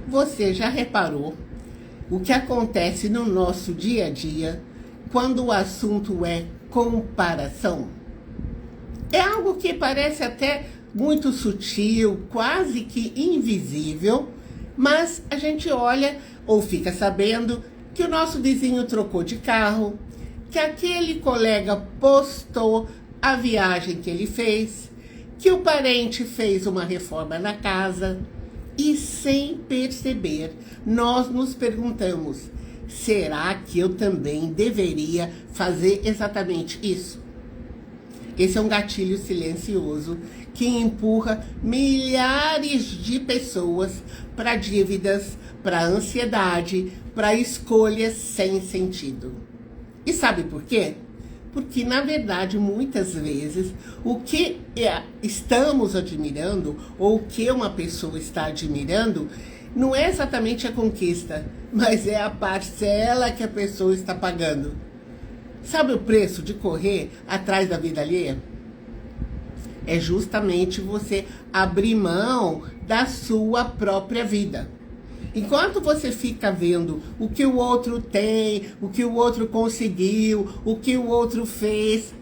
Você já reparou o que acontece no nosso dia a dia quando o assunto é comparação? É algo que parece até muito sutil, quase que invisível, mas a gente olha ou fica sabendo que o nosso vizinho trocou de carro, que aquele colega postou a viagem que ele fez, que o parente fez uma reforma na casa. E sem perceber, nós nos perguntamos: será que eu também deveria fazer exatamente isso? Esse é um gatilho silencioso que empurra milhares de pessoas para dívidas, para ansiedade, para escolhas sem sentido. E sabe por quê? Porque, na verdade, muitas vezes, o que estamos admirando, ou o que uma pessoa está admirando, não é exatamente a conquista, mas é a parcela que a pessoa está pagando. Sabe o preço de correr atrás da vida alheia? É justamente você abrir mão da sua própria vida. Enquanto você fica vendo o que o outro tem, o que o outro conseguiu, o que o outro fez,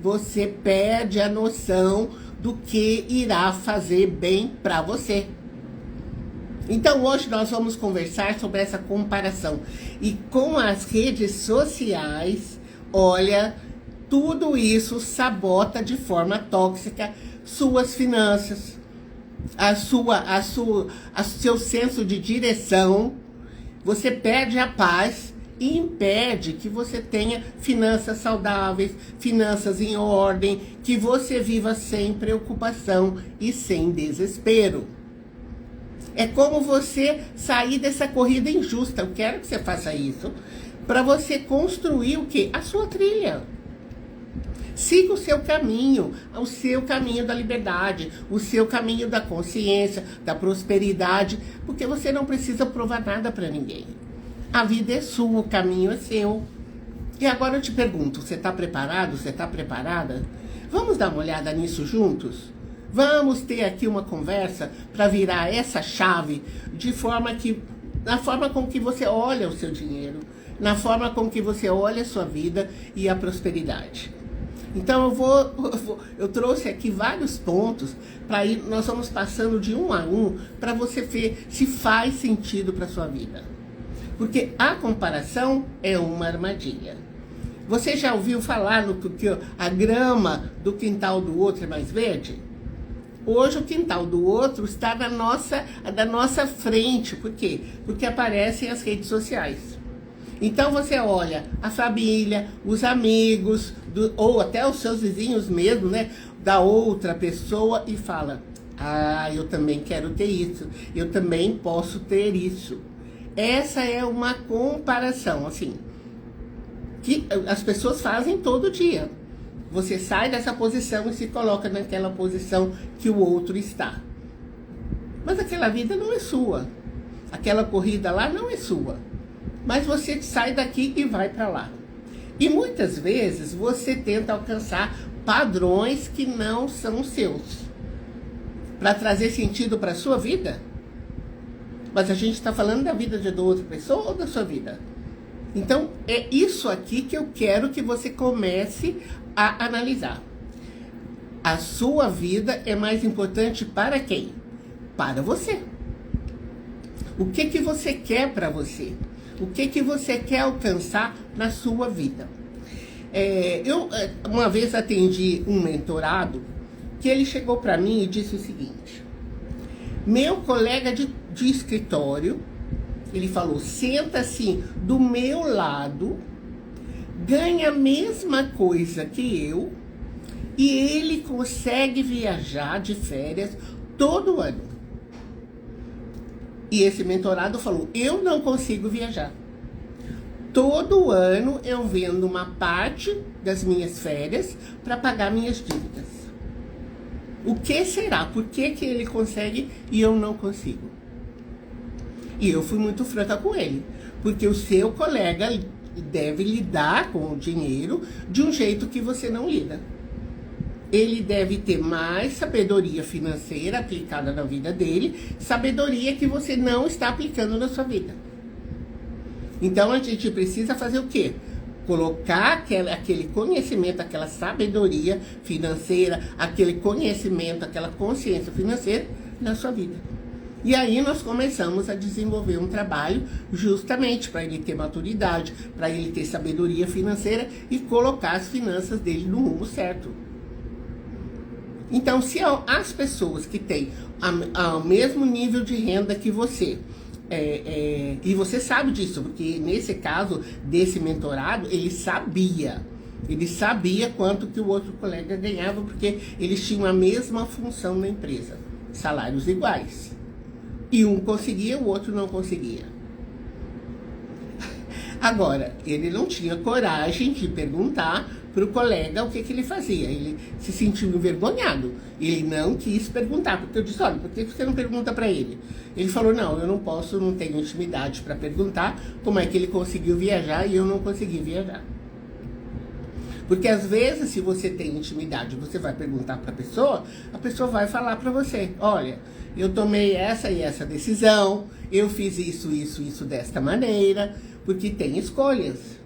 você perde a noção do que irá fazer bem para você. Então hoje nós vamos conversar sobre essa comparação. E com as redes sociais, olha, tudo isso sabota de forma tóxica suas finanças, seu senso de direção. Você perde a paz e impede que você tenha finanças saudáveis, finanças em ordem, que você viva sem preocupação e sem desespero. É como você sair dessa corrida injusta. Eu quero que você faça isso para você construir o quê? A sua trilha. Siga o seu caminho da liberdade, o seu caminho da consciência, da prosperidade, porque você não precisa provar nada para ninguém. A vida é sua, o caminho é seu. E agora eu te pergunto, você está preparado? Você está preparada? Vamos dar uma olhada nisso juntos? Vamos ter aqui uma conversa para virar essa chave na forma com que você olha o seu dinheiro, na forma com que você olha a sua vida e a prosperidade. Então eu trouxe aqui vários pontos para ir, nós vamos passando de um a um para você ver se faz sentido para sua vida. Porque a comparação é uma armadilha. Você já ouviu falar no que a grama do quintal do outro é mais verde? Hoje o quintal do outro está da nossa frente. Por quê? Porque aparecem as redes sociais. Então você olha a família, os amigos, ou até os seus vizinhos mesmo, né? Da outra pessoa e fala: ah, eu também quero ter isso, eu também posso ter isso. Essa é uma comparação, assim, que as pessoas fazem todo dia. Você sai dessa posição e se coloca naquela posição que o outro está. Mas aquela vida não é sua. Aquela corrida lá não é sua. Mas você sai daqui e vai para lá. E muitas vezes você tenta alcançar padrões que não são seus, para trazer sentido para a sua vida. Mas a gente está falando da vida de outra pessoa ou da sua vida? Então é isso aqui que eu quero que você comece a analisar. A sua vida é mais importante para quem? Para você. O que você quer para você? O que você quer alcançar na sua vida? Eu uma vez atendi um mentorado que ele chegou para mim e disse o seguinte: meu colega de escritório, ele falou, senta assim do meu lado, ganha a mesma coisa que eu e ele consegue viajar de férias todo ano. E esse mentorado falou: eu não consigo viajar. Todo ano eu vendo uma parte das minhas férias para pagar minhas dívidas. O que será? Por que ele consegue e eu não consigo? E eu fui muito franca com ele. Porque o seu colega deve lidar com o dinheiro de um jeito que você não lida. ele deve ter mais sabedoria financeira aplicada na vida dele, sabedoria que você não está aplicando na sua vida. Então a gente precisa fazer o quê? Colocar aquele conhecimento, aquela sabedoria financeira, aquele conhecimento, aquela consciência financeira na sua vida. E aí nós começamos a desenvolver um trabalho justamente para ele ter maturidade, para ele ter sabedoria financeira e colocar as finanças dele no rumo certo. Então, se as pessoas que têm o mesmo nível de renda que você, e você sabe disso, porque nesse caso desse mentorado, ele sabia quanto que o outro colega ganhava, porque eles tinham a mesma função na empresa, salários iguais. E um conseguia, o outro não conseguia. Agora, ele não tinha coragem de perguntar para o colega o que ele fazia. Ele se sentiu envergonhado. Ele não quis perguntar, porque eu disse, olha, por que você não pergunta para ele? Ele falou, não, eu não posso, não tenho intimidade para perguntar como é que ele conseguiu viajar e eu não consegui viajar. Porque às vezes, se você tem intimidade, você vai perguntar para a pessoa vai falar para você, olha, eu tomei essa e essa decisão, eu fiz isso desta maneira, porque tem escolhas.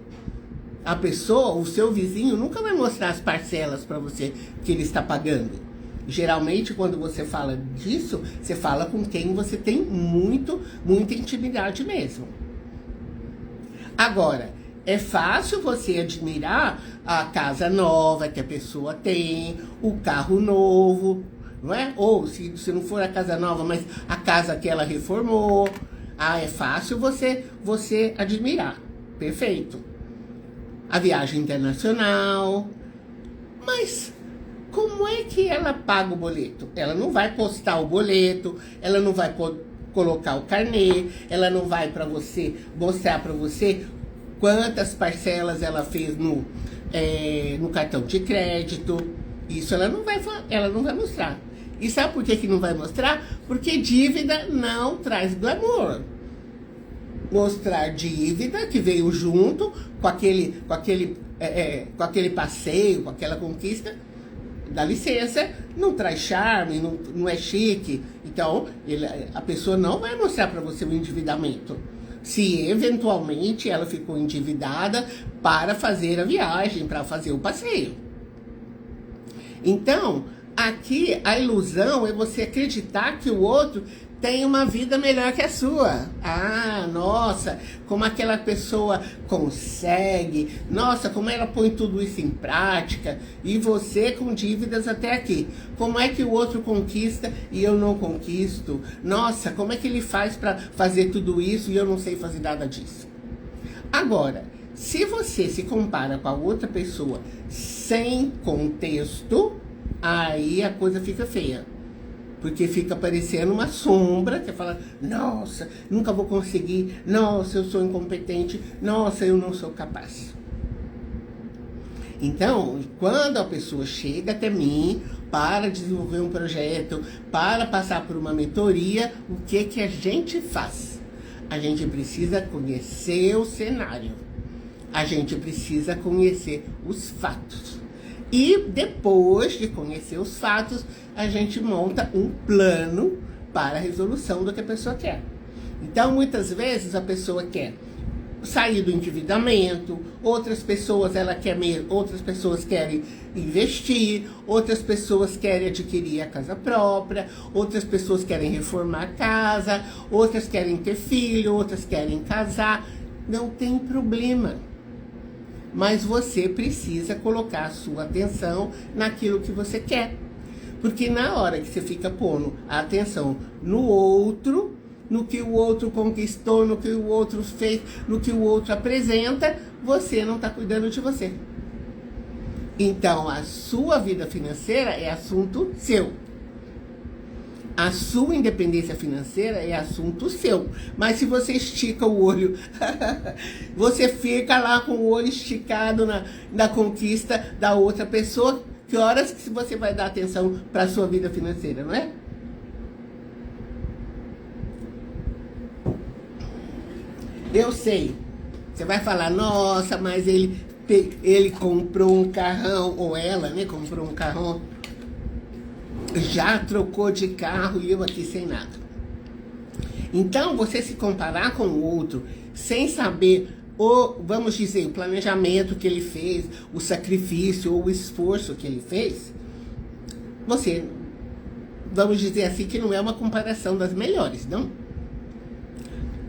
A pessoa, o seu vizinho, nunca vai mostrar as parcelas para você que ele está pagando. Geralmente, quando você fala disso, você fala com quem você tem muita intimidade mesmo. Agora, é fácil você admirar a casa nova que a pessoa tem, o carro novo, não é? Ou, se não for a casa nova, mas a casa que ela reformou. É fácil você admirar. Perfeito. A viagem internacional. Mas como é que ela paga o boleto? Ela não vai postar o boleto, ela não vai colocar o carnê, ela não vai mostrar para você quantas parcelas ela fez no cartão de crédito. Isso ela não vai mostrar. E sabe por que não vai mostrar? Porque dívida não traz glamour. Mostrar dívida que veio junto com aquele passeio, com aquela conquista, dá licença, não traz charme, não é chique. Então, a pessoa não vai mostrar para você o endividamento. Se eventualmente ela ficou endividada para fazer a viagem, para fazer o passeio. Então, aqui a ilusão é você acreditar que o outro tem uma vida melhor que a sua. Nossa, como aquela pessoa consegue, nossa, como ela põe tudo isso em prática, e você com dívidas até aqui. Como é que o outro conquista e eu não conquisto? Nossa, como é que ele faz para fazer tudo isso e eu não sei fazer nada disso? Agora, se você se compara com a outra pessoa sem contexto, aí a coisa fica feia. Porque fica parecendo uma sombra, que fala, nossa, nunca vou conseguir, nossa, eu sou incompetente, nossa, eu não sou capaz. Então, quando a pessoa chega até mim para desenvolver um projeto, para passar por uma mentoria, o que a gente faz? A gente precisa conhecer o cenário. A gente precisa conhecer os fatos. E depois de conhecer os fatos, a gente monta um plano para a resolução do que a pessoa quer. Então, muitas vezes, a pessoa quer sair do endividamento, outras pessoas querem investir, outras pessoas querem adquirir a casa própria, outras pessoas querem reformar a casa, outras querem ter filho, outras querem casar. Não tem problema. Mas você precisa colocar a sua atenção naquilo que você quer. Porque na hora que você fica pondo a atenção no outro, no que o outro conquistou, no que o outro fez, no que o outro apresenta, você não está cuidando de você. Então, a sua vida financeira é assunto seu. A sua independência financeira é assunto seu. Mas se você estica o olho, você fica lá com o olho esticado na conquista da outra pessoa, que horas que você vai dar atenção para a sua vida financeira, não é? Eu sei. Você vai falar, nossa, mas ele comprou um carrão, ou ela, né, comprou um carrão já trocou de carro e eu aqui sem nada. Então, você se comparar com o outro sem saber, vamos dizer, o planejamento que ele fez, o sacrifício ou o esforço que ele fez, você, vamos dizer assim, que não é uma comparação das melhores, não?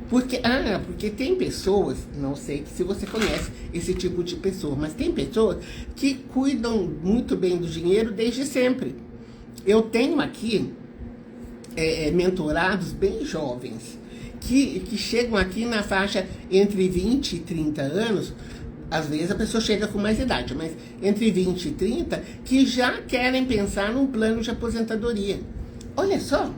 Porque tem pessoas, não sei se você conhece esse tipo de pessoa, mas tem pessoas que cuidam muito bem do dinheiro desde sempre. Eu tenho aqui mentorados bem jovens, que chegam aqui na faixa entre 20 e 30 anos, às vezes a pessoa chega com mais idade, mas entre 20 e 30, que já querem pensar num plano de aposentadoria. Olha só,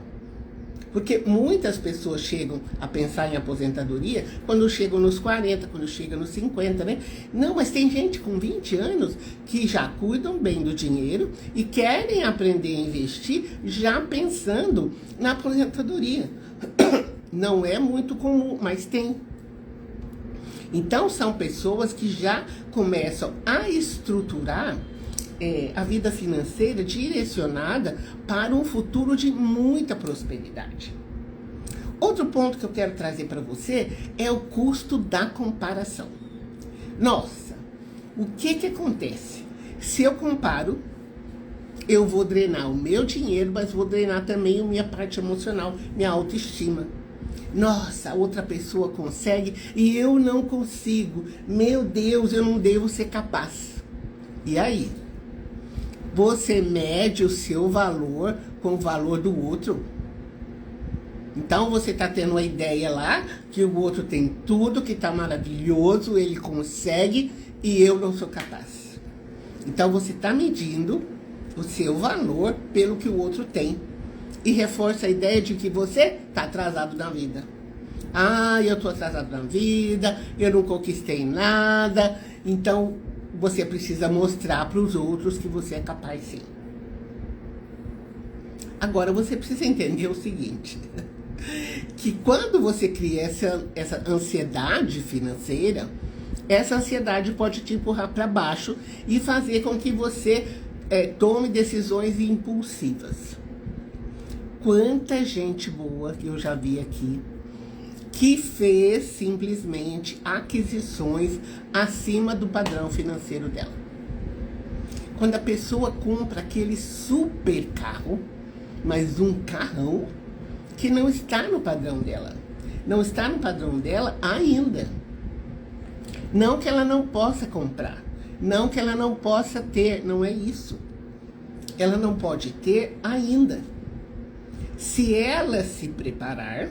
porque muitas pessoas chegam a pensar em aposentadoria quando chegam nos 40, quando chegam nos 50, né? Não, mas tem gente com 20 anos que já cuidam bem do dinheiro e querem aprender a investir já pensando na aposentadoria. Não é muito comum, mas tem. Então, são pessoas que já começam a estruturar a vida financeira direcionada para um futuro de muita prosperidade. Outro ponto que eu quero trazer para você é o custo da comparação. Nossa, o que acontece? Se eu comparo, eu vou drenar o meu dinheiro, mas vou drenar também a minha parte emocional, minha autoestima. Nossa, outra pessoa consegue e eu não consigo. Meu Deus, eu não devo ser capaz. E aí? Você mede o seu valor com o valor do outro? Então você está tendo uma ideia lá que o outro tem tudo, que está maravilhoso, ele consegue e eu não sou capaz. Então você está medindo o seu valor pelo que o outro tem. E reforça a ideia de que você está atrasado na vida. Eu estou atrasado na vida, eu não conquistei nada. Então, você precisa mostrar para os outros que você é capaz sim. Agora, você precisa entender o seguinte. Que quando você cria essa ansiedade financeira, essa ansiedade pode te empurrar para baixo e fazer com que você tome decisões impulsivas. Quanta gente boa que eu já vi aqui que fez simplesmente aquisições acima do padrão financeiro dela. Quando a pessoa compra aquele super carro, mas um carrão que não está no padrão dela. Não está no padrão dela ainda. Não que ela não possa comprar, não que ela não possa ter, não é isso. Ela não pode ter ainda. Se ela se preparar,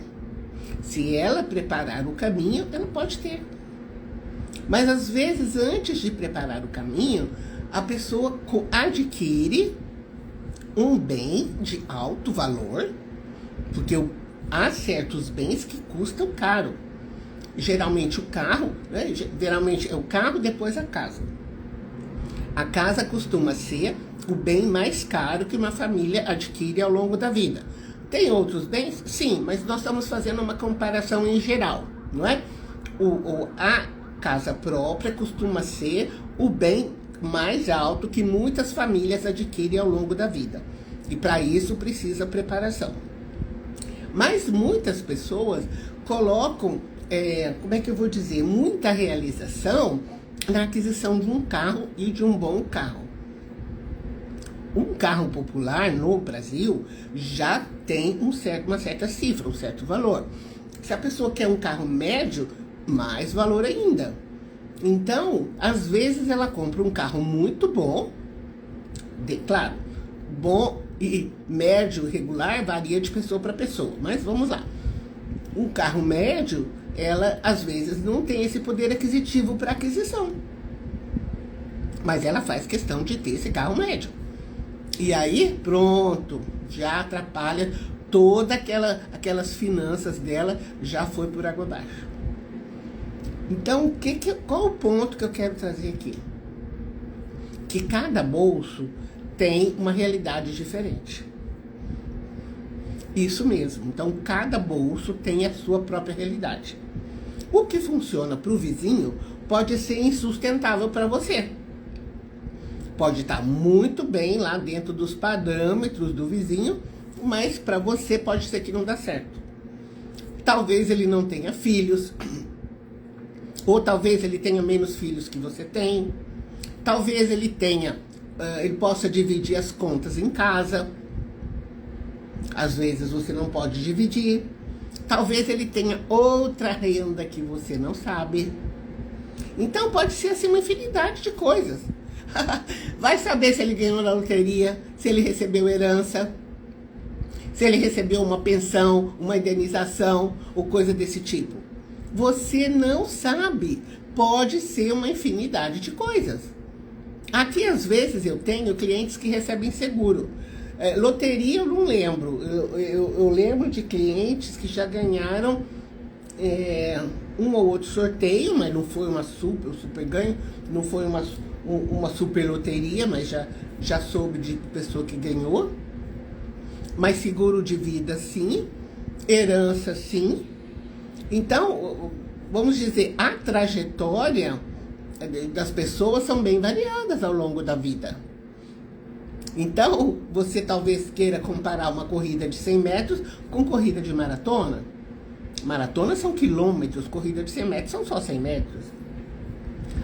se ela preparar o caminho, ela pode ter. Mas às vezes, antes de preparar o caminho, a pessoa adquire um bem de alto valor, porque há certos bens que custam caro. Geralmente o carro, né? Geralmente é o carro, depois a casa. A casa costuma ser o bem mais caro que uma família adquire ao longo da vida. Tem outros bens? Sim, mas nós estamos fazendo uma comparação em geral, não é? A casa própria costuma ser o bem mais alto que muitas famílias adquirem ao longo da vida. E para isso precisa preparação. Mas muitas pessoas colocam, como é que eu vou dizer, muita realização na aquisição de um carro e de um bom carro. Um carro popular no Brasil já tem uma certa cifra, um certo valor. Se a pessoa quer um carro médio, mais valor ainda. Então, às vezes ela compra um carro muito bom, claro, bom e médio, regular, varia de pessoa para pessoa, mas vamos lá. Um carro médio, ela às vezes não tem esse poder aquisitivo para aquisição. Mas ela faz questão de ter esse carro médio. E aí, pronto, já atrapalha toda aquelas finanças dela, já foi por água abaixo. Então, qual o ponto que eu quero trazer aqui? Que cada bolso tem uma realidade diferente. Isso mesmo. Então, cada bolso tem a sua própria realidade. O que funciona para o vizinho pode ser insustentável para você. Pode estar muito bem lá dentro dos parâmetros do vizinho, mas para você pode ser que não dá certo. Talvez ele não tenha filhos, ou talvez ele tenha menos filhos que você tem. Talvez ele tenha, ele possa dividir as contas em casa. Às vezes você não pode dividir. Talvez ele tenha outra renda que você não sabe. Então pode ser assim uma infinidade de coisas. Vai saber se ele ganhou na loteria, se ele recebeu herança, se ele recebeu uma pensão, uma indenização ou coisa desse tipo. Você não sabe. Pode ser uma infinidade de coisas. Aqui às vezes eu tenho clientes que recebem seguro. Loteria eu não lembro. Eu lembro de clientes que já ganharam um ou outro sorteio, mas não foi uma super ganho, não foi uma super loteria, mas já soube de pessoa que ganhou. Mas seguro de vida sim, herança sim. Então, vamos dizer, a trajetória das pessoas são bem variadas ao longo da vida. Então, você talvez queira comparar uma corrida de 100 metros com corrida de maratona. Maratona são quilômetros, corrida de 100 metros são só 100 metros.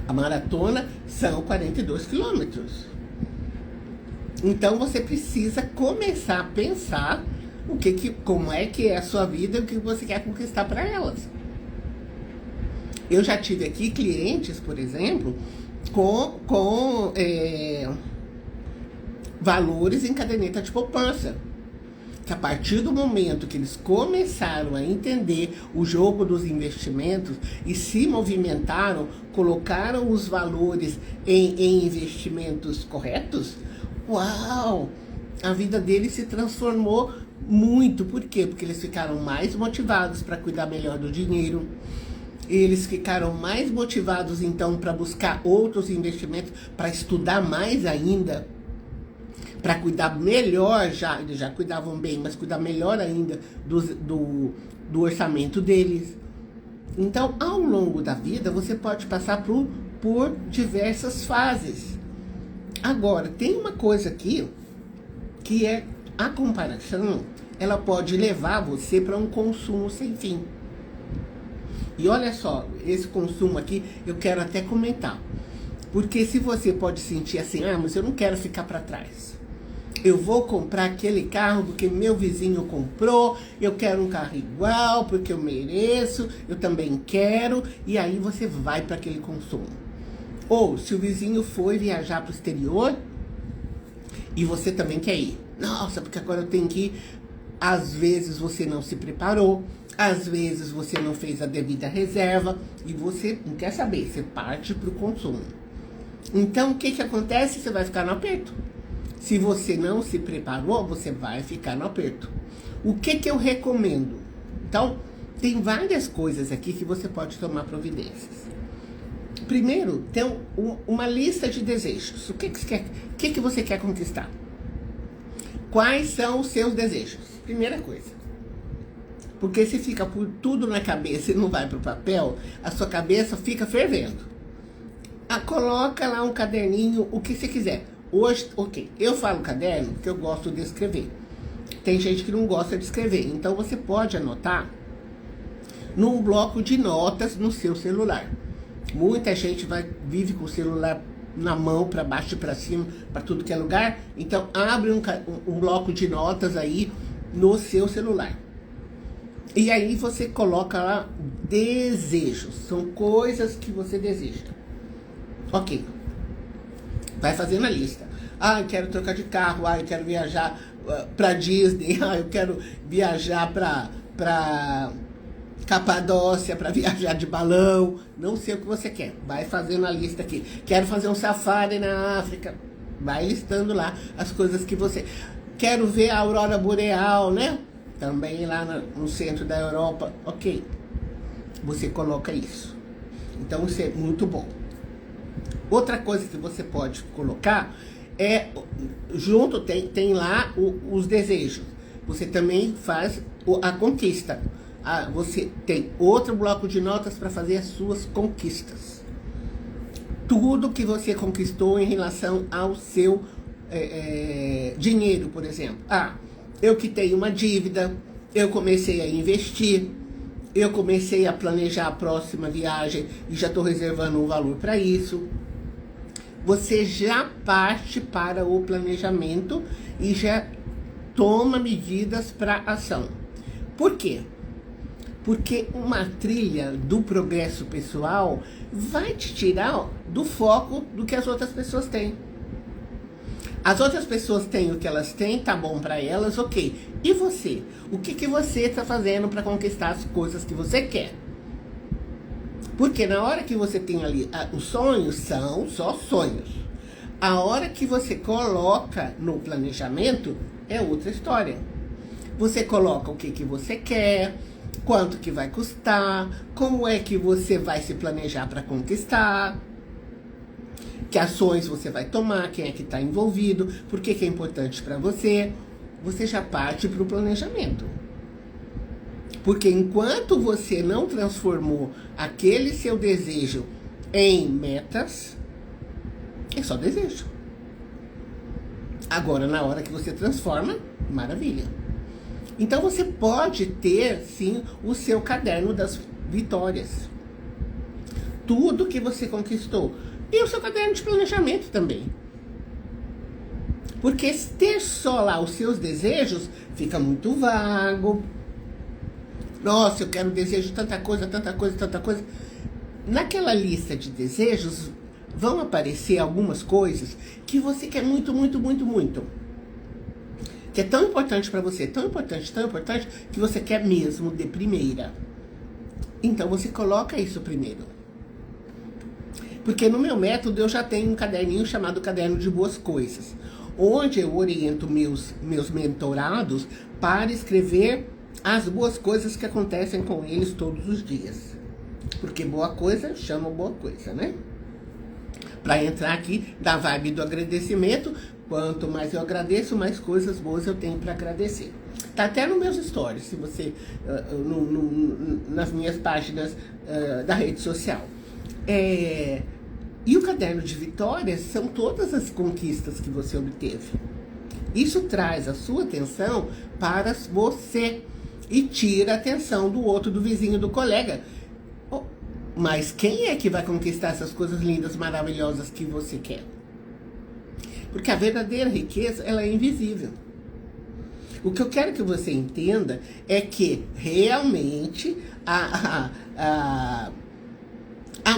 A maratona são 42 quilômetros. Então, você precisa começar a pensar como é que é a sua vida e o que você quer conquistar para elas. Eu já tive aqui clientes, por exemplo, com valores em caderneta de poupança. Que a partir do momento que eles começaram a entender o jogo dos investimentos e se movimentaram, colocaram os valores em investimentos corretos, uau! A vida deles se transformou muito. Por quê? Porque eles ficaram mais motivados para cuidar melhor do dinheiro. Eles ficaram mais motivados, então, para buscar outros investimentos, para estudar mais ainda, para cuidar melhor, eles já cuidavam bem, mas cuidar melhor ainda do orçamento deles. Então, ao longo da vida, você pode passar por diversas fases. Agora, tem uma coisa aqui, que é a comparação, ela pode levar você para um consumo sem fim. E olha só, esse consumo aqui eu quero até comentar. Porque se você pode sentir assim, mas eu não quero ficar para trás. Eu vou comprar aquele carro porque meu vizinho comprou, eu quero um carro igual porque eu mereço, eu também quero, e aí você vai para aquele consumo. Ou se o vizinho foi viajar para o exterior e você também quer ir. Nossa, porque agora eu tenho que ir. Às vezes você não se preparou, às vezes você não fez a devida reserva e você não quer saber, você parte para o consumo. Então o que acontece? Você vai ficar no aperto. Se você não se preparou, você vai ficar no aperto. O que eu recomendo? Então, tem várias coisas aqui que você pode tomar providências. Primeiro, tem uma lista de desejos. O que você quer conquistar? Quais são os seus desejos? Primeira coisa. Porque se fica por tudo na cabeça e não vai para o papel, a sua cabeça fica fervendo. Coloca lá um caderninho, o que você quiser. Hoje, ok, eu falo caderno porque eu gosto de escrever. Tem gente que não gosta de escrever, então você pode anotar num bloco de notas no seu celular. Muita gente vive com o celular na mão, para baixo e para cima, para tudo que é lugar. Então abre um bloco de notas aí no seu celular. E aí você coloca lá desejos, são coisas que você deseja. Ok. Vai fazendo a lista. Eu quero trocar de carro. Eu quero viajar pra Disney. Eu quero viajar pra Capadócia, pra viajar de balão. Não sei o que você quer. Vai fazendo a lista aqui. Quero fazer um safari na África. Vai listando lá as coisas que você... Quero ver a aurora boreal, né? Também lá no centro da Europa. Ok. Você coloca isso. Então isso é muito bom. Outra coisa que você pode colocar junto tem lá os desejos. Você também faz a conquista. Você tem outro bloco de notas para fazer as suas conquistas. tudo que você conquistou em relação ao seu dinheiro, por exemplo. Ah, eu quitei uma dívida, eu comecei a investir, eu comecei a planejar a próxima viagem e já estou reservando um valor para isso. Você já parte para o planejamento e já toma medidas para ação. Por quê? Porque uma trilha do progresso pessoal vai te tirar do foco do que as outras pessoas têm. As outras pessoas têm o que elas têm, tá bom para elas, ok. E você? O que você está fazendo para conquistar as coisas que você quer? Porque na hora que você tem ali, os sonhos são só sonhos. A hora que você coloca no planejamento é outra história. Você coloca o que você quer, quanto que vai custar, como é que você vai se planejar para conquistar, que ações você vai tomar, quem é que está envolvido, por que é importante para você. Você já parte para o planejamento. Porque enquanto você não transformou aquele seu desejo em metas, é só desejo. Agora, na hora que você transforma, maravilha. Então você pode ter, sim, o seu caderno das vitórias. Tudo que você conquistou. E o seu caderno de planejamento também. Porque ter só lá os seus desejos fica muito vago. Nossa, eu quero desejo tanta coisa, tanta coisa, tanta coisa. Naquela lista de desejos vão aparecer algumas coisas que você quer muito, muito, muito, muito. Que é tão importante para você, tão importante, que você quer mesmo de primeira. Então você coloca isso primeiro. Porque no meu método eu já tenho um caderninho chamado Caderno de Boas Coisas, onde eu oriento meus mentorados para escrever as boas coisas que acontecem com eles todos os dias. Porque boa coisa chama boa coisa, né? Para entrar aqui da vibe do agradecimento, quanto mais eu agradeço, mais coisas boas eu tenho para agradecer. Tá até nos meus stories, se você nas minhas páginas da rede social. E o caderno de vitórias são todas as conquistas que você obteve. Isso traz a sua atenção para você e tira a atenção do outro, do vizinho, do colega. Mas quem é que vai conquistar essas coisas lindas, maravilhosas que você quer? Porque a verdadeira riqueza, ela é invisível. O que eu quero que você entenda é que realmente há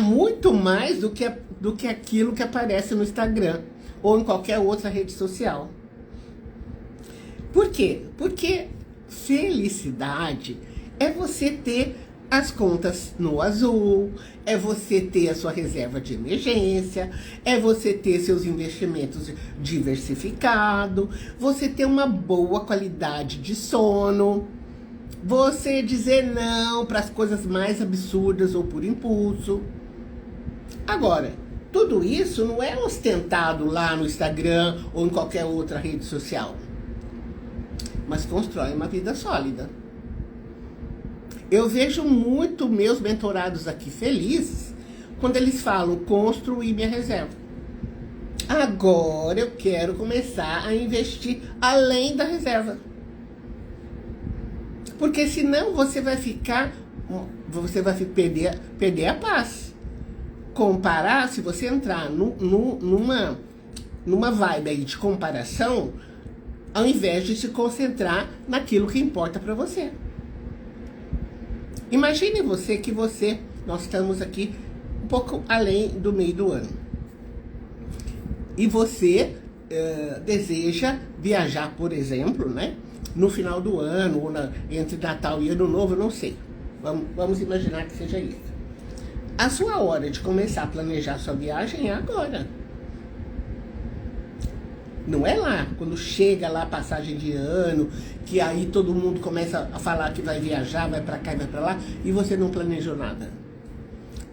muito mais do que aquilo que aparece no Instagram ou em qualquer outra rede social. Por quê? Porque felicidade é você ter as contas no azul, é você ter a sua reserva de emergência, é você ter seus investimentos diversificados, você ter uma boa qualidade de sono, você dizer não para as coisas mais absurdas ou por impulso. Agora, tudo isso não é ostentado lá no Instagram ou em qualquer outra rede social, mas constrói uma vida sólida. Eu vejo muito meus mentorados aqui felizes quando eles falam, construir minha reserva. Agora eu quero começar a investir além da reserva. Porque senão você vai perder a paz. Comparar, se você entrar numa vibe aí de comparação, ao invés de se concentrar naquilo que importa para você. Imagine nós estamos aqui um pouco além do meio do ano. E você deseja viajar, por exemplo, né? No final do ano, ou entre Natal e Ano Novo, eu não sei. Vamos imaginar que seja isso. A sua hora de começar a planejar sua viagem é agora. Não é lá, quando chega lá a passagem de ano, que aí todo mundo começa a falar que vai viajar, vai pra cá e vai pra lá, e você não planejou nada.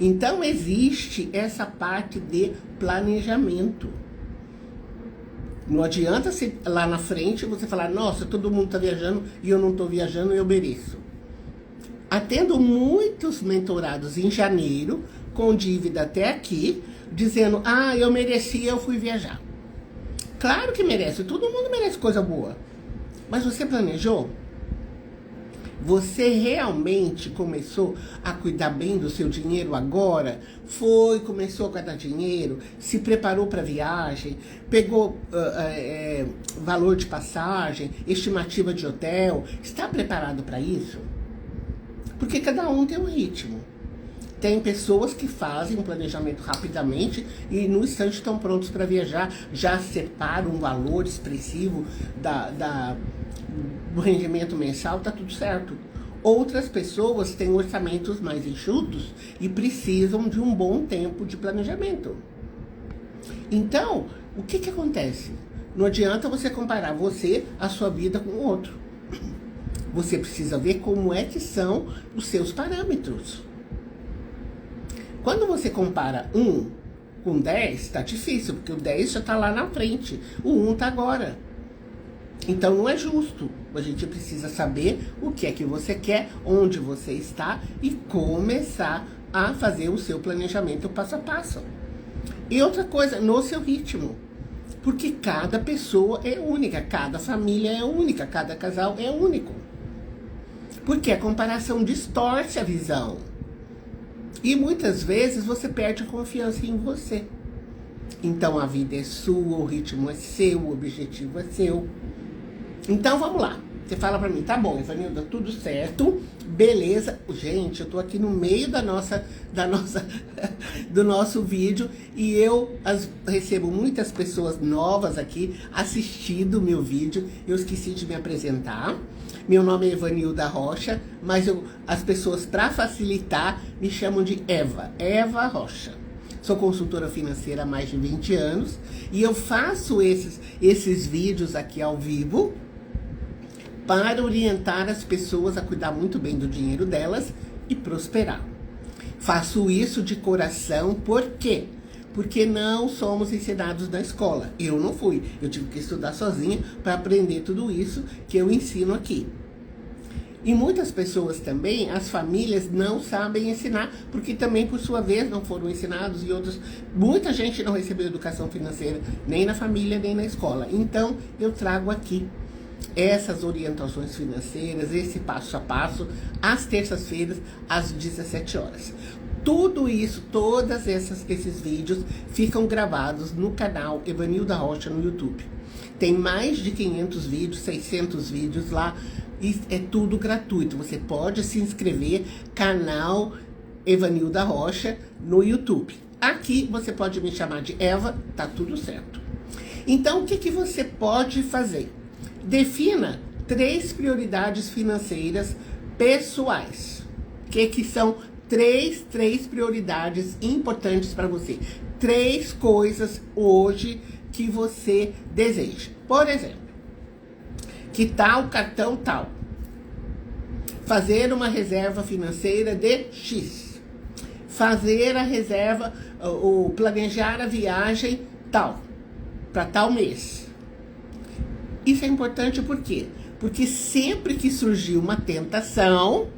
Então existe essa parte de planejamento. Não adianta lá na frente você falar, nossa, todo mundo tá viajando e eu não tô viajando e eu mereço. Atendo muitos mentorados em janeiro, com dívida até aqui, dizendo, ah, eu merecia, eu fui viajar. Claro que merece, todo mundo merece coisa boa. Mas você planejou? Você realmente começou a cuidar bem do seu dinheiro agora? Começou a guardar dinheiro, se preparou para a viagem, pegou valor de passagem, estimativa de hotel, está preparado para isso? Porque cada um tem um ritmo. Tem pessoas que fazem um planejamento rapidamente e no instante estão prontos para viajar, já separam um valor expressivo do rendimento mensal, tá tudo certo. Outras pessoas têm orçamentos mais enxutos e precisam de um bom tempo de planejamento. Então, o que acontece? Não adianta você comparar a sua vida com o outro. Você precisa ver como é que são os seus parâmetros. Quando você compara 1 com 10, tá difícil, porque o 10 já tá lá na frente, o 1 tá agora. Então não é justo. A gente precisa saber o que é que você quer, onde você está e começar a fazer o seu planejamento passo a passo. E outra coisa, no seu ritmo. Porque cada pessoa é única, cada família é única, cada casal é único. Porque a comparação distorce a visão. E muitas vezes você perde a confiança em você. Então a vida é sua, o ritmo é seu, o objetivo é seu. Então vamos lá. Você fala pra mim, tá bom, Ivanilda, tudo certo, beleza. Gente, eu tô aqui no meio do nosso vídeo e eu recebo muitas pessoas novas aqui assistindo o meu vídeo. Eu esqueci de me apresentar. Meu nome é Ivanilda Rocha, mas as pessoas, para facilitar, me chamam de Eva Rocha. Sou consultora financeira há mais de 20 anos e eu faço esses vídeos aqui ao vivo para orientar as pessoas a cuidar muito bem do dinheiro delas e prosperar. Faço isso de coração, por quê? Porque não somos ensinados na escola. Eu não fui, eu tive que estudar sozinha para aprender tudo isso que eu ensino aqui. E muitas pessoas também, as famílias não sabem ensinar, porque também, por sua vez, não foram ensinados e outros. Muita gente não recebeu educação financeira, nem na família, nem na escola. Então, eu trago aqui essas orientações financeiras, esse passo a passo, às terças-feiras, às 17 horas. Tudo isso, esses vídeos ficam gravados no canal Evanilda Rocha no YouTube. Tem mais de 500 vídeos, 600 vídeos lá, e é tudo gratuito. Você pode se inscrever, canal Evanilda Rocha no YouTube. Aqui você pode me chamar de Eva, tá tudo certo. Então, o que você pode fazer? Defina 3 prioridades financeiras pessoais. O que são três prioridades importantes para você? 3 coisas hoje que você deseja. Por exemplo, quitar o cartão tal. Fazer uma reserva financeira de X. Fazer a reserva, ou planejar a viagem tal, para tal mês. Isso é importante por quê? Porque sempre que surgir uma tentação,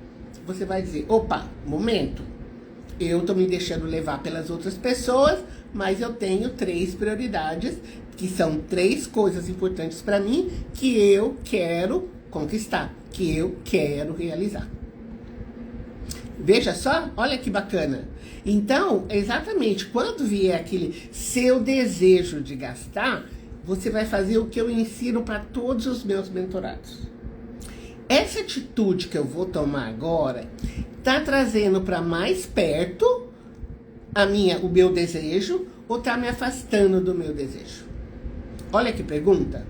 você vai dizer, opa, momento, eu tô me deixando levar pelas outras pessoas, mas eu tenho 3 prioridades, que são 3 coisas importantes para mim, que eu quero conquistar, que eu quero realizar. Veja só, olha que bacana. Então, exatamente, quando vier aquele seu desejo de gastar, você vai fazer o que eu ensino para todos os meus mentorados. Essa atitude que eu vou tomar agora tá trazendo para mais perto o meu desejo ou tá me afastando do meu desejo? Olha que pergunta.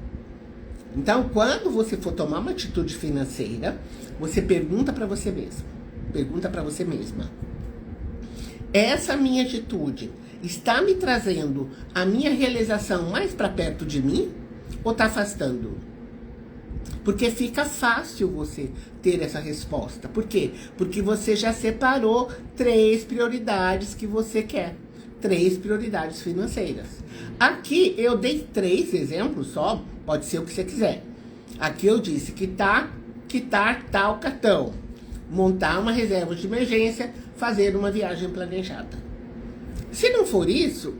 Então, quando você for tomar uma atitude financeira, você pergunta para você mesmo. Pergunta para você mesma. Essa minha atitude está me trazendo a minha realização mais para perto de mim ou está afastando? Porque fica fácil você ter essa resposta. Por quê? Porque você já separou 3 prioridades que você quer. 3 prioridades financeiras. Aqui eu dei 3 exemplos só, pode ser o que você quiser. Aqui eu disse quitar tal cartão, montar uma reserva de emergência, fazer uma viagem planejada. Se não for isso,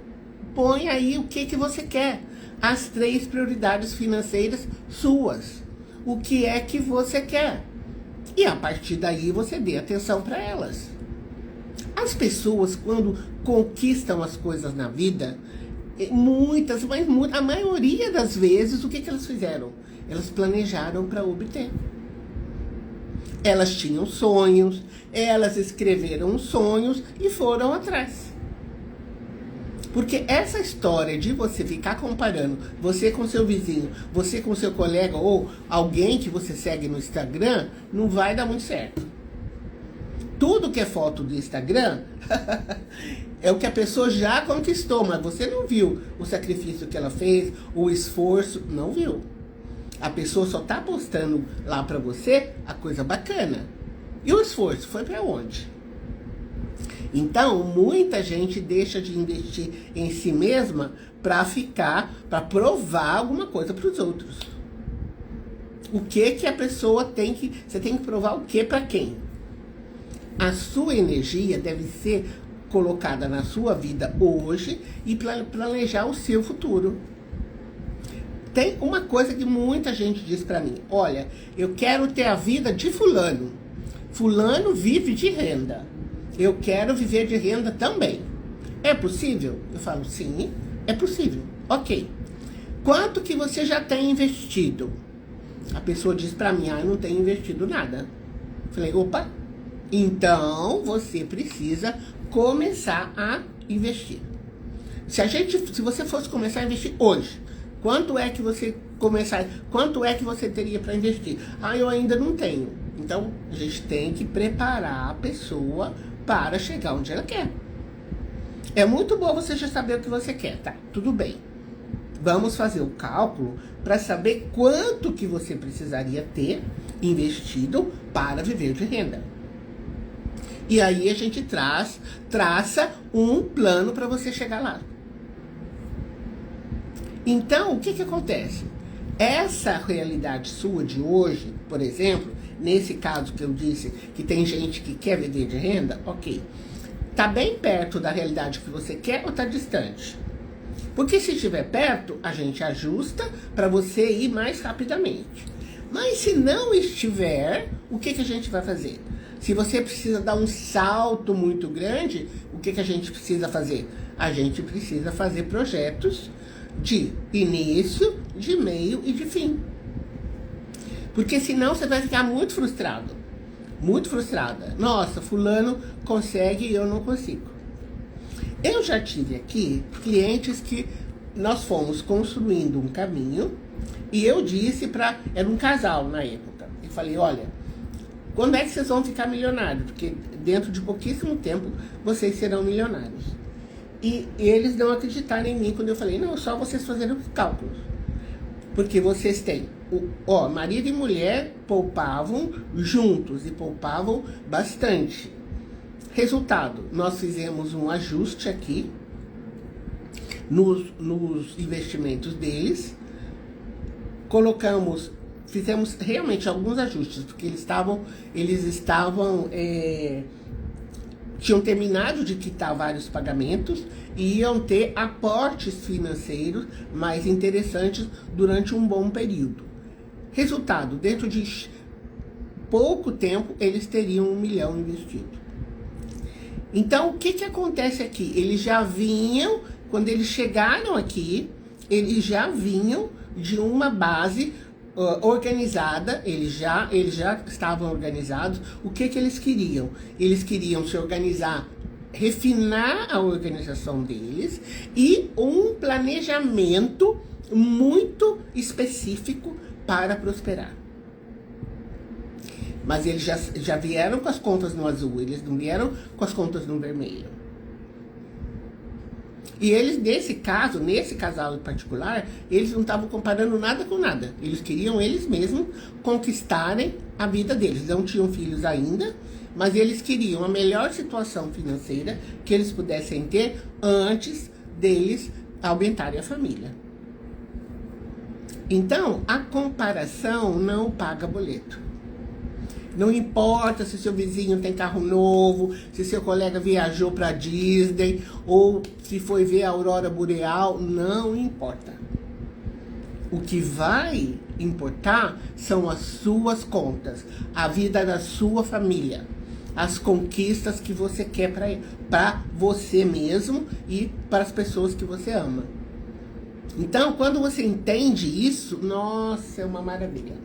põe aí o que você quer. As 3 prioridades financeiras suas. O que é que você quer? E a partir daí você dê atenção para elas. As pessoas, quando conquistam as coisas na vida, muitas, mas a maioria das vezes, o que elas fizeram? Elas planejaram para obter. Elas tinham sonhos, elas escreveram sonhos e foram atrás. Porque essa história de você ficar comparando você com seu vizinho, você com seu colega ou alguém que você segue no Instagram, não vai dar muito certo. Tudo que é foto do Instagram é o que a pessoa já conquistou, mas você não viu o sacrifício que ela fez, o esforço, não viu. A pessoa só tá postando lá pra você a coisa bacana. E o esforço foi pra onde? Então, muita gente deixa de investir em si mesma para provar alguma coisa para os outros. O que a pessoa tem que... Você tem que provar o que para quem? A sua energia deve ser colocada na sua vida hoje e planejar o seu futuro. Tem uma coisa que muita gente diz para mim. Olha, eu quero ter a vida de fulano. Fulano vive de renda. Eu quero viver de renda também. É possível? Eu falo, sim, é possível. Ok. Quanto que você já tem investido? A pessoa diz pra mim, eu não tenho investido nada. Falei, opa, então você precisa começar a investir. Se você fosse começar a investir hoje, quanto é que você teria para investir? Eu ainda não tenho. Então, a gente tem que preparar a pessoa para chegar onde ela quer. É muito bom você já saber o que você quer, tá? Tudo bem. Vamos fazer o cálculo para saber quanto que você precisaria ter investido para viver de renda. E aí a gente traça um plano para você chegar lá. Então, o que acontece? Essa realidade sua de hoje, por exemplo, nesse caso que eu disse que tem gente que quer viver de renda, ok. Tá bem perto da realidade que você quer ou tá distante? Porque se estiver perto, a gente ajusta para você ir mais rapidamente. Mas se não estiver, o que a gente vai fazer? Se você precisa dar um salto muito grande, o que a gente precisa fazer? A gente precisa fazer projetos de início, de meio e de fim. Porque senão você vai ficar muito frustrado. Muito frustrada. Nossa, fulano consegue e eu não consigo. Eu já tive aqui clientes que nós fomos construindo um caminho e eu disse era um casal na época. Eu falei, olha, quando é que vocês vão ficar milionários? Porque dentro de pouquíssimo tempo vocês serão milionários. E eles não acreditaram em mim quando eu falei, não, só vocês fazerem os cálculos. Porque vocês têm, marido e mulher poupavam juntos e poupavam bastante. Resultado, nós fizemos um ajuste aqui nos investimentos deles, fizemos realmente alguns ajustes, porque tinham terminado de quitar vários pagamentos e iam ter aportes financeiros mais interessantes durante um bom período. Resultado, dentro de pouco tempo, eles teriam 1 milhão investido. Então, o que acontece aqui? Eles já vinham, quando eles chegaram aqui, eles já vinham de uma base organizada, eles já estavam organizados. O que eles queriam? Eles queriam se organizar, refinar a organização deles e um planejamento muito específico para prosperar. Mas eles já vieram com as contas no azul, eles não vieram com as contas no vermelho. E eles, nesse casal em particular, eles não estavam comparando nada com nada. Eles queriam eles mesmos conquistarem a vida deles. Não tinham filhos ainda, mas eles queriam a melhor situação financeira que eles pudessem ter antes deles aumentarem a família. Então, a comparação não paga boleto. Não importa se seu vizinho tem carro novo, se seu colega viajou para Disney ou se foi ver a aurora boreal, não importa. O que vai importar são as suas contas, a vida da sua família, as conquistas que você quer para você mesmo e para as pessoas que você ama. Então, quando você entende isso, nossa, é uma maravilha.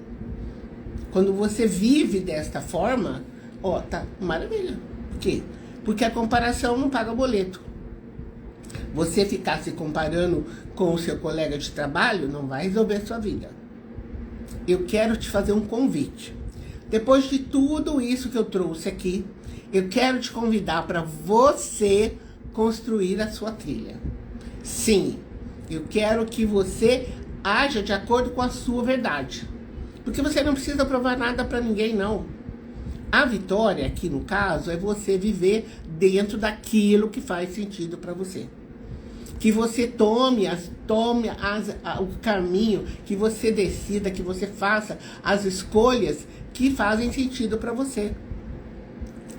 Quando você vive desta forma, ó, tá maravilha. Por quê? Porque a comparação não paga boleto. Você ficar se comparando com o seu colega de trabalho não vai resolver a sua vida. Eu quero te fazer um convite. Depois de tudo isso que eu trouxe aqui, eu quero te convidar para você construir a sua trilha. Sim, eu quero que você haja de acordo com a sua verdade. Porque você não precisa provar nada para ninguém, não. A vitória, aqui no caso, é você viver dentro daquilo que faz sentido para você. Que você tome o caminho, que você decida, que você faça as escolhas que fazem sentido para você.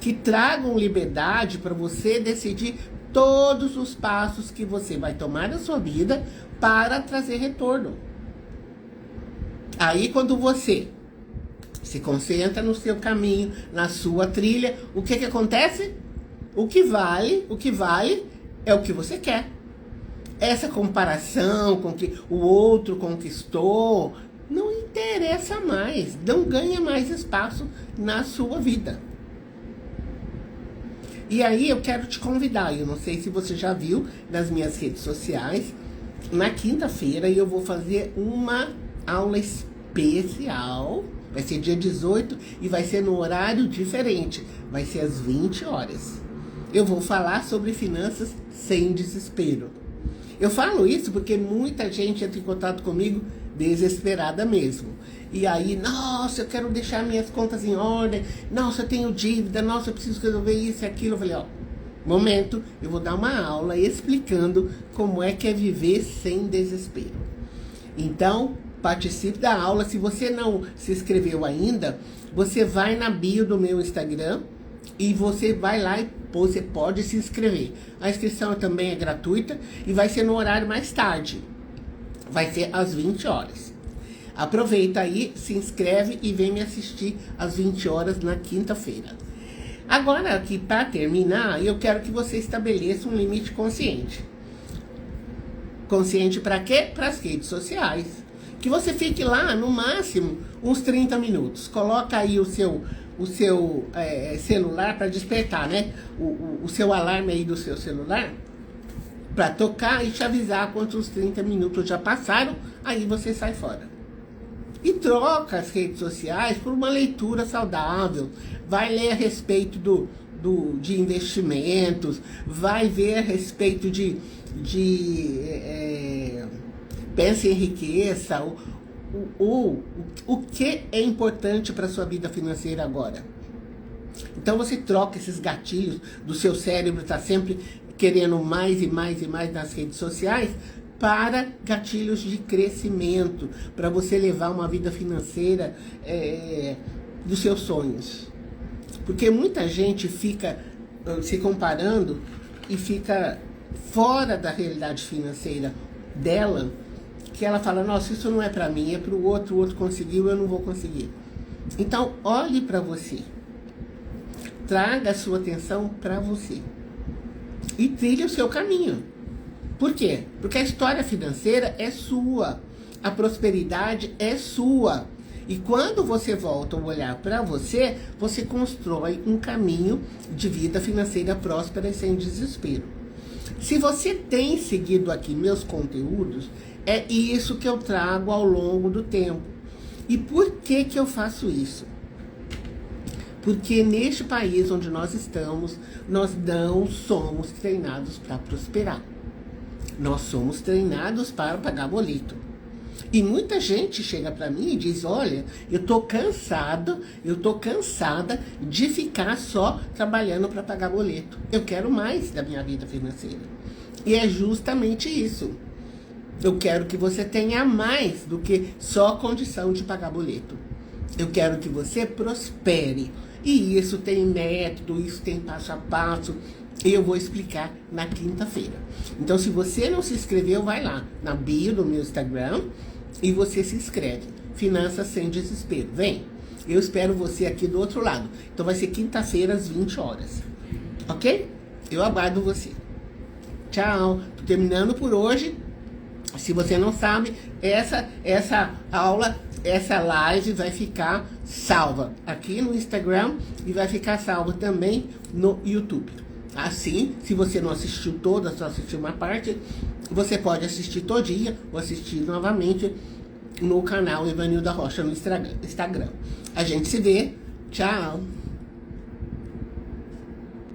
Que tragam liberdade para você decidir todos os passos que você vai tomar na sua vida para trazer retorno. Aí quando você se concentra no seu caminho, na sua trilha, o que acontece? O que vale é o que você quer. Essa comparação com que o outro conquistou não interessa mais, não ganha mais espaço na sua vida. E aí eu quero te convidar, eu não sei se você já viu nas minhas redes sociais, na quinta-feira eu vou fazer uma aula especial, vai ser dia 18 e vai ser no horário diferente, vai ser às 20 horas. Eu vou falar sobre finanças sem desespero. Eu falo isso porque muita gente entra em contato comigo desesperada mesmo. E aí, nossa, eu quero deixar minhas contas em ordem, nossa, eu tenho dívida, nossa, eu preciso resolver isso e aquilo. Eu falei, ó, momento, eu vou dar uma aula explicando como é que é viver sem desespero. Então, participe da aula. Se você não se inscreveu ainda, você vai na bio do meu Instagram e você vai lá e você pode se inscrever. A inscrição também é gratuita e vai ser no horário mais tarde. Vai ser às 20 horas. Aproveita aí, se inscreve e vem me assistir às 20 horas na quinta-feira. Agora, aqui para terminar, eu quero que você estabeleça um limite consciente. Consciente para quê? Para as redes sociais. Que você fique lá, no máximo, uns 30 minutos. Coloca aí o seu celular para despertar, né? O seu alarme aí do seu celular para tocar e te avisar quando os 30 minutos já passaram, aí você sai fora. E troca as redes sociais por uma leitura saudável. Vai ler a respeito de investimentos, vai ver a respeito de Pense em Riqueza, o que é importante para a sua vida financeira agora. Então você troca esses gatilhos do seu cérebro, está sempre querendo mais e mais e mais nas redes sociais, para gatilhos de crescimento, para você levar uma vida financeira dos seus sonhos. Porque muita gente fica se comparando e fica fora da realidade financeira dela, que ela fala, nossa, isso não é para mim, é para o outro conseguiu, eu não vou conseguir. Então, olhe para você. Traga a sua atenção para você. E trilhe o seu caminho. Por quê? Porque a história financeira é sua. A prosperidade é sua. E quando você volta o olhar para você, você constrói um caminho de vida financeira próspera e sem desespero. Se você tem seguido aqui meus conteúdos, é isso que eu trago ao longo do tempo. E por que eu faço isso? Porque neste país onde nós estamos, nós não somos treinados para prosperar. Nós somos treinados para pagar boleto. E muita gente chega para mim e diz, olha, eu tô cansada de ficar só trabalhando para pagar boleto. Eu quero mais da minha vida financeira. E é justamente isso. Eu quero que você tenha mais do que só condição de pagar boleto. Eu quero que você prospere. E isso tem método, isso tem passo a passo. E eu vou explicar na quinta-feira. Então, se você não se inscreveu, vai lá na bio do meu Instagram e você se inscreve. Finanças sem desespero. Vem. Eu espero você aqui do outro lado. Então, vai ser quinta-feira às 20 horas. Ok? Eu aguardo você. Tchau. Tô terminando por hoje. Se você não sabe, essa aula, essa live vai ficar salva aqui no Instagram e vai ficar salva também no YouTube. Assim, se você não assistiu toda, só assistiu uma parte, você pode assistir todinha ou assistir novamente no canal Evanilda Rocha no Instagram. A gente se vê. Tchau!